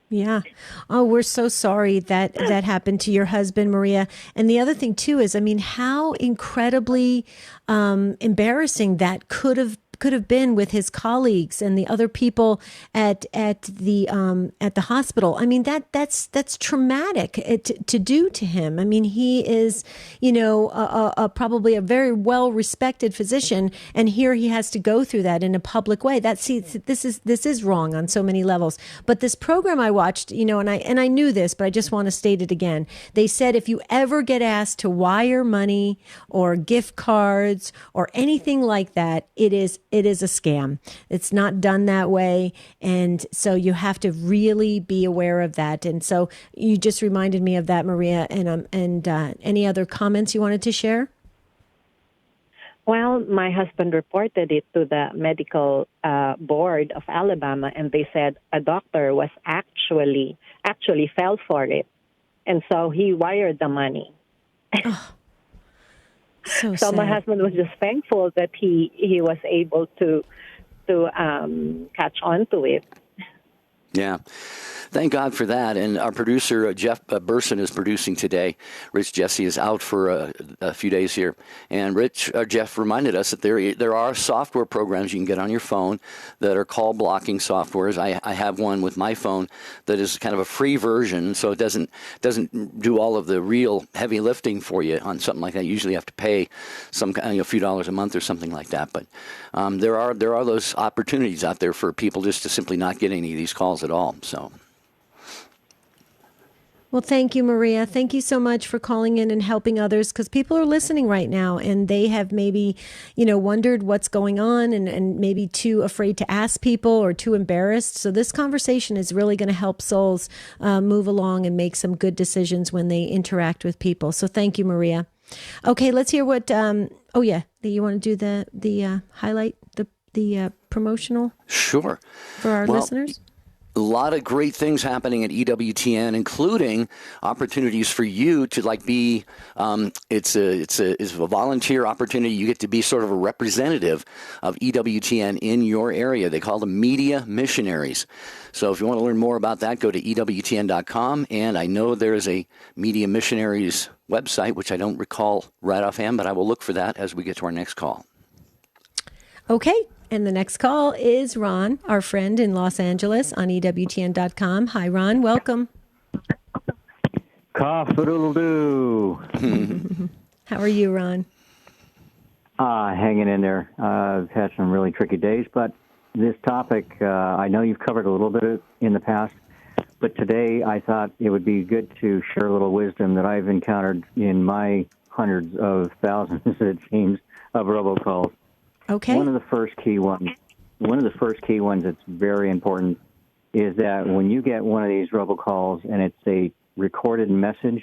Speaker 1: Yeah. Oh, we're so sorry that happened to your husband, Maria. And the other thing, too, is, how incredibly embarrassing that could have been with his colleagues and the other people at the hospital. That's traumatic to do to him. He is, probably a very well respected physician, and here he has to go through that in a public way. This is wrong on so many levels. But this program I watched, and I knew this, but I just want to state it again. They said if you ever get asked to wire money or gift cards or anything like that, it is a scam. It's not done that way. And so you have to really be aware of that. And so you just reminded me of that, Maria. And any other comments you wanted to share?
Speaker 17: Well, my husband reported it to the medical board of Alabama, and they said a doctor was actually fell for it. And so he wired the money.
Speaker 1: Oh. So
Speaker 17: my husband was just thankful that he was able to catch on to it.
Speaker 2: Yeah. Thank God for that. And our producer, Jeff Burson, is producing today. Rich Jesse is out for a few days here. And Jeff reminded us that there are software programs you can get on your phone that are call blocking softwares. I have one with my phone that is kind of a free version, so it doesn't do all of the real heavy lifting for you on something like that. You usually have to pay a few dollars a month or something like that. But there are those opportunities out there for people just to simply not get any of these calls at all. So.
Speaker 1: Well, thank you, Maria. Thank you so much for calling in and helping others, because people are listening right now and they have maybe, wondered what's going on and maybe too afraid to ask people or too embarrassed. So this conversation is really going to help souls move along and make some good decisions when they interact with people. So thank you, Maria. Okay, let's hear what, you want to do the highlight, the promotional?
Speaker 2: Sure.
Speaker 1: For our listeners?
Speaker 2: A lot of great things happening at EWTN, including opportunities for you to be. It's a volunteer opportunity. You get to be sort of a representative of EWTN in your area. They call them media missionaries. So if you want to learn more about that, go to EWTN.com. And I know there is a media missionaries website, which I don't recall right offhand, but I will look for that as we get to our next call.
Speaker 1: Okay. And the next call is Ron, our friend in Los Angeles on EWTN.com. Hi, Ron. Welcome.
Speaker 18: Cough-a-doodle-doo.
Speaker 1: How are you, Ron?
Speaker 18: Hanging in there. I've had some really tricky days, but this topic, I know you've covered a little bit in the past, but today I thought it would be good to share a little wisdom that I've encountered in my hundreds of thousands, it seems, of robocalls.
Speaker 1: Okay.
Speaker 18: One of the first key ones that's very important is that when you get one of these robocalls and it's a recorded message,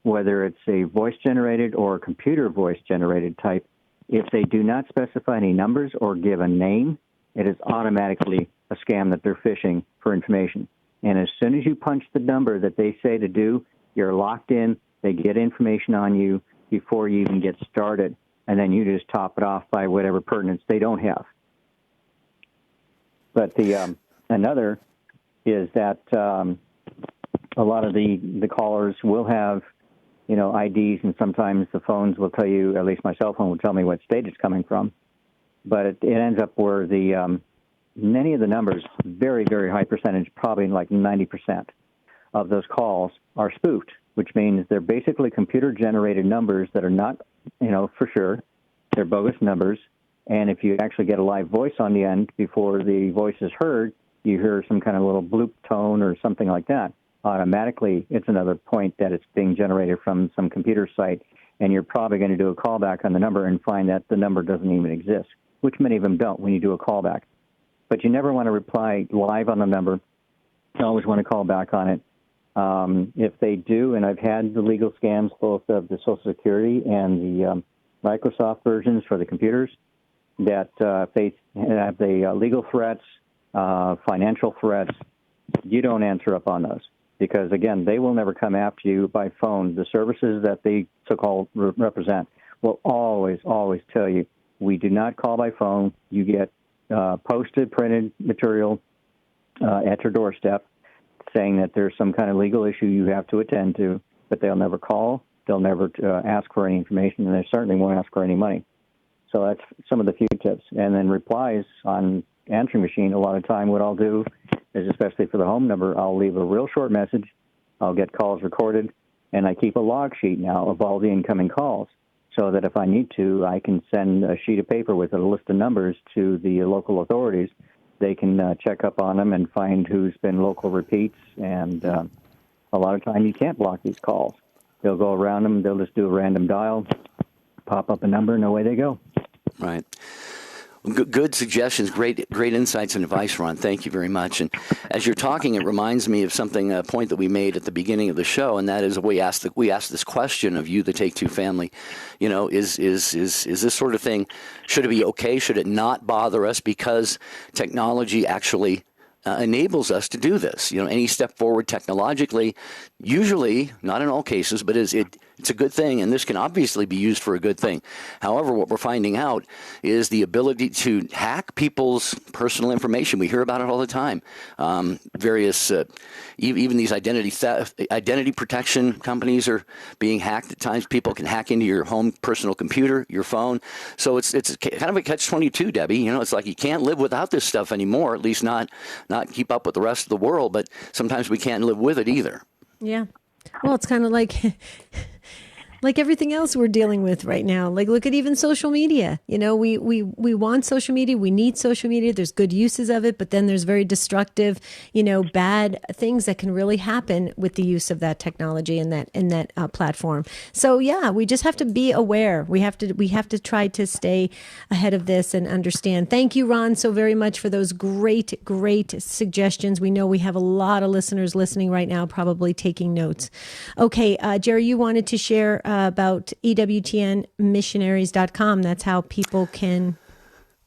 Speaker 18: whether it's a voice-generated or a computer voice-generated type, if they do not specify any numbers or give a name, it is automatically a scam that they're phishing for information. And as soon as you punch the number that they say to do, you're locked in, they get information on you before you even get started. And then you just top it off by whatever pertinence they don't have. But the another is that a lot of the callers will have, IDs, and sometimes the phones will tell you, at least my cell phone will tell me what state it's coming from. But it ends up where many of the numbers, very, very high percentage, probably like 90% of those calls are spoofed, which means they're basically computer-generated numbers that are not, for sure, they're bogus numbers. And if you actually get a live voice on the end before the voice is heard, you hear some kind of little bloop tone or something like that. Automatically, it's another point that it's being generated from some computer site, and you're probably going to do a callback on the number and find that the number doesn't even exist, which many of them don't when you do a callback. But you never want to reply live on the number. You always want to call back on it. If they do, and I've had the legal scams, both of the Social Security and the Microsoft versions for the computers, that if they have the legal threats, financial threats, you don't answer up on those. Because, again, they will never come after you by phone. The services that they so-called represent will always, always tell you, we do not call by phone. You get posted, printed material at your doorstep saying that there's some kind of legal issue you have to attend to, but they'll never call, they'll never ask for any information, and they certainly won't ask for any money. So that's some of the few tips. And then replies on answering machine, a lot of time what I'll do is, especially for the home number, I'll leave a real short message, I'll get calls recorded, and I keep a log sheet now of all the incoming calls so that if I need to, I can send a sheet of paper with a list of numbers to the local authorities. They can check up on them and find who's been local repeats. And a lot of time you can't block these calls. They'll go around them. They'll just do a random dial, pop up a number, and away they go.
Speaker 2: Right. Good suggestions, great insights and advice, Ron. Thank you very much. And as you're talking, it reminds me of a point that we made at the beginning of the show, and that is we asked this question of you, the Take Two family. Is this sort of thing, should it be okay? Should it not bother us because technology actually enables us to do this? Any step forward technologically, usually, not in all cases, but it's a good thing, and this can obviously be used for a good thing. However, what we're finding out is the ability to hack people's personal information. We hear about it all the time. Various, even these identity protection companies are being hacked at times. People can hack into your home personal computer, your phone. So it's kind of a catch-22, Debbie. It's like you can't live without this stuff anymore, at least not keep up with the rest of the world, but sometimes we can't live with it either.
Speaker 1: Yeah. Well, it's kind of like like everything else we're dealing with right now. Like, look at even social media. You know, we want social media. We need social media. There's good uses of it, but then there's very destructive, bad things that can really happen with the use of that technology and that platform. So yeah, we just have to be aware. We have to try to stay ahead of this and understand. Thank you, Ron, so very much for those great suggestions. We know we have a lot of listeners listening right now, probably taking notes. Okay, Jerry, you wanted to share about EWTNmissionaries.com. That's how people can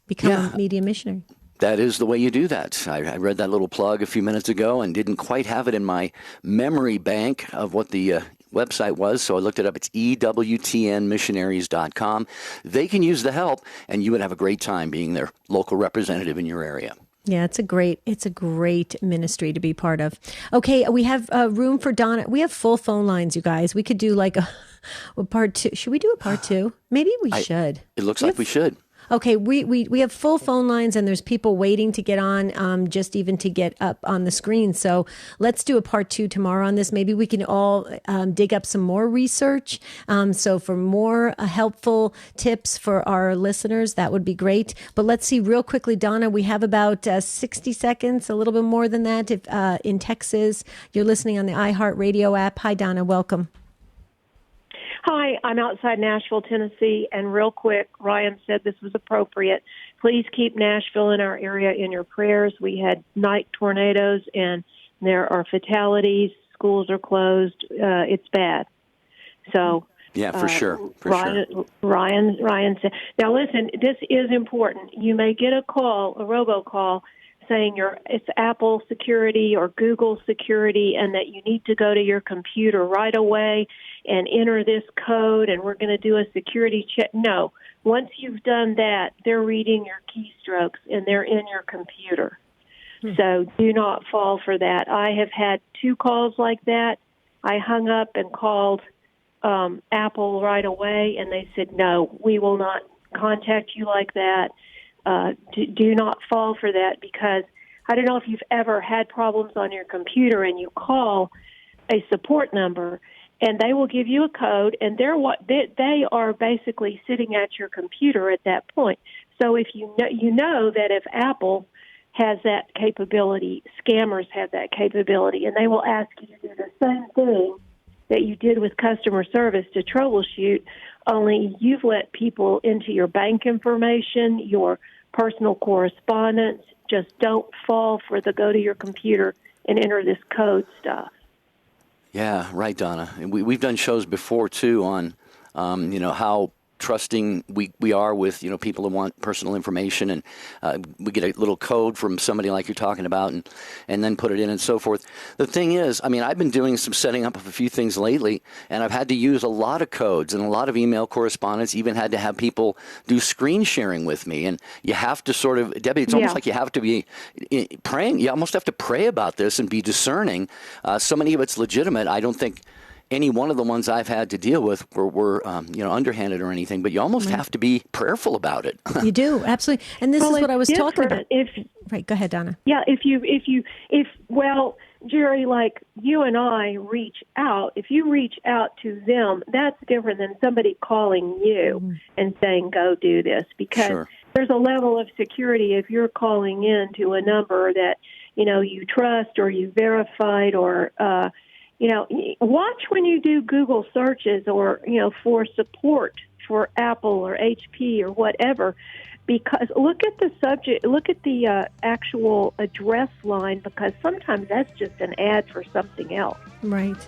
Speaker 1: become a media missionary.
Speaker 2: That is the way you do that. I read that little plug a few minutes ago and didn't quite have it in my memory bank of what the website was, so I looked it up. It's EWTNmissionaries.com. They can use the help, and you would have a great time being their local representative in your area.
Speaker 1: Yeah, it's a great ministry to be part of. Okay, we have room for Donna. We have full phone lines, you guys. We could do like a part two. Should we do a part two? Maybe we should.
Speaker 2: It looks like we should.
Speaker 1: Okay, we have full phone lines, and there's people waiting to get on, just even to get up on the screen. So let's do a part two tomorrow on this. Maybe we can all dig up some more research. So for more helpful tips for our listeners, that would be great. But let's see real quickly, Donna, we have about 60 seconds, a little bit more than that. If in Texas, you're listening on the iHeartRadio app. Hi, Donna, welcome.
Speaker 19: Hi, I'm outside Nashville, Tennessee, and real quick, Ryan said this was appropriate. Please keep Nashville in our area in your prayers. We had night tornadoes, and there are fatalities. Schools are closed. It's bad. So
Speaker 2: yeah, for sure.
Speaker 19: Ryan said. Now listen, this is important. You may get a robocall, saying it's Apple security or Google security, and that you need to go to your computer right away and enter this code, and we're going to do a security check. No, once you've done that, they're reading your keystrokes, and they're in your computer. So do not fall for that. I have had 2 calls like that. I hung up and called Apple right away, and they said, no, we will not contact you like that. Do not fall for that, because I don't know if you've ever had problems on your computer and you call a support number, and they will give you a code, and they are basically sitting at your computer at that point. So if you know that if Apple has that capability, scammers have that capability, and they will ask you to do the same thing that you did with customer service to troubleshoot, only you've let people into your bank information, your personal correspondence. Just don't fall for the go to your computer and enter this code stuff.
Speaker 2: Yeah, right, Donna. And we've done shows before, too, on, how trusting we are with, people who want personal information, and we get a little code from somebody like you're talking about and then put it in and so forth. The thing is, I've been doing some setting up of a few things lately, and I've had to use a lot of codes and a lot of email correspondence, even had to have people do screen sharing with me. And you have to sort of, Debbie, it's almost like you have to be praying. You almost have to pray about this and be discerning. So many of it's legitimate. I don't think any one of the ones I've had to deal with were underhanded or anything, but you almost have to be prayerful about it.
Speaker 1: You do, absolutely. And this is what I was talking about. Right, go ahead, Donna.
Speaker 19: Yeah, if Jerry, like you and I reach out, if you reach out to them, that's different than somebody calling you and saying, go do this, because there's a level of security if you're calling in to a number that, you trust or you verified or, watch when you do Google searches or, for support for Apple or HP or whatever, because look at the subject, look at the actual address line, because sometimes that's just an ad for something else.
Speaker 1: Right.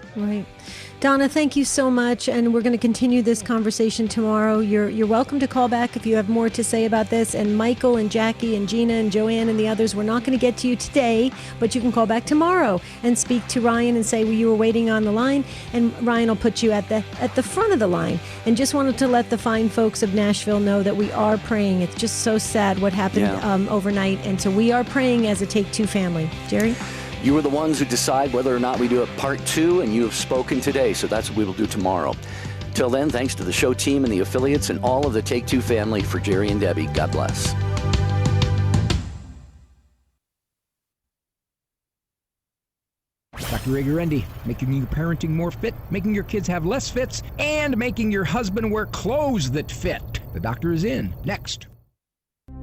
Speaker 1: Donna, thank you so much, and we're going to continue this conversation tomorrow. You're welcome to call back if you have more to say about this. And Michael and Jackie and Gina and Joanne and the others, we're not going to get to you today, but you can call back tomorrow and speak to Ryan and say, well, you were waiting on the line, and Ryan will put you at the front of the line. And just wanted to let the fine folks of Nashville know that we are praying. It's just so sad what happened overnight, and so we are praying as a Take Two family. Jerry?
Speaker 2: You are the ones who decide whether or not we do a part 2, and you have spoken today, so that's what we will do tomorrow. Till then, thanks to the show team and the affiliates and all of the Take Two family. For Jerry and Debbie, God bless.
Speaker 20: Dr. Dr. Agarendi, making your parenting more fit, making your kids have less fits, and making your husband wear clothes that fit. The doctor is in. Next.